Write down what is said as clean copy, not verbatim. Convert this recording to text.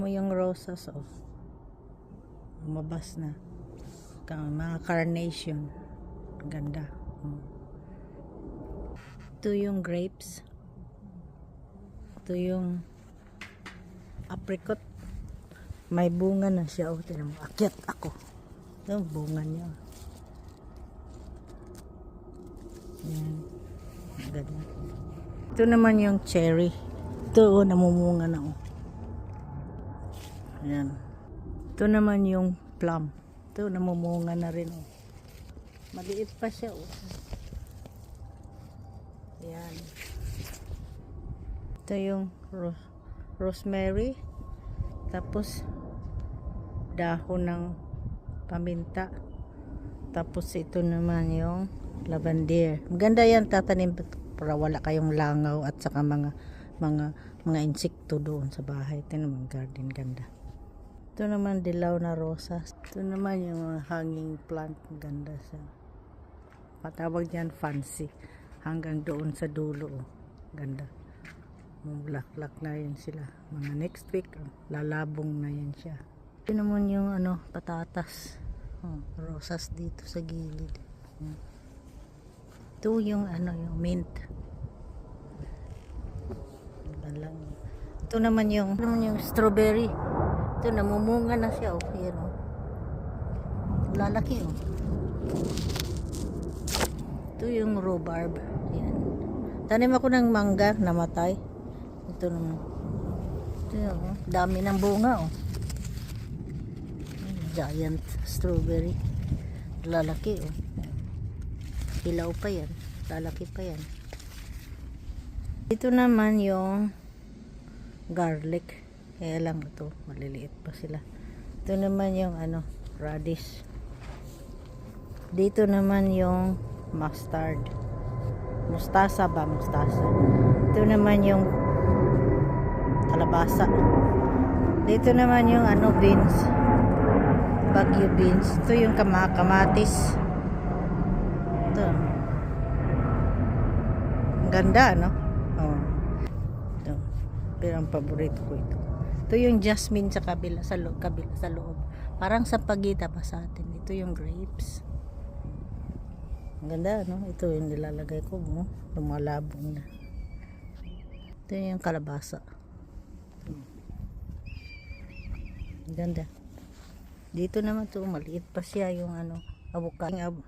Mo yung rosas, oh. Lumabas na. Mga carnation. Ganda. Oh. Ito yung grapes. Ito yung apricot. May bunga na siya. Oh, tinan mo. Akyat ako. Ito, bunga niya. Yan. Ganda. Ito naman yung cherry. Ito, oh, namumunga na, oh. Ayan. Ito naman yung plum. Ito, namumunga na rin, oh. Maliit pa siya, oh. Ayan. Ito yung rosemary. Tapos, dahon ng paminta. Tapos, ito naman yung lavender. Maganda yan, tatanim para wala kayong langaw at saka mga insekto doon sa bahay. Ito naman garden, ganda. Ito naman dilaw na rosas. Ito naman yung mga hanging plant. Ganda siya. Patawag niyan fancy. Hanggang doon sa dulo. Oh. Ganda. Black na yun sila. Mga next week, lalabong na yan siya. Ito naman yung patatas. Oh, rosas dito sa gilid. Ito yung yung mint. Ito naman yung strawberry. Ito, namumunga na siya, oh. Ayan, oh. Lalaki, oh. Ito yung rhubarb. Ayan. Tanim ako ng mangga, namatay. Ito naman. Ito, oh. Dami ng bunga, oh. Giant strawberry. Lalaki, oh. Hilaw pa yan. Lalaki pa yan. Ito naman yung garlic. Kaya lang ito, maliliit pa sila. Ito naman yung radish. Dito naman yung mustard. Mustasa ba? Mustasa. Ito naman yung kalabasa. Dito naman yung beans. Bagyo beans. Ito yung kamatis. Ito. Ang ganda, no? Oh. Ito. Pero ang paborito ko ito. Ito yung jasmine sa kabila sa loob. Parang sa pagita pa sa atin. Ito yung grapes. Ang ganda, no? Ito yung nilalagay ko, no? Lumalabong na. Ito yung kalabasa. Ang ganda. Dito naman to, maliit pa siya yung avocado.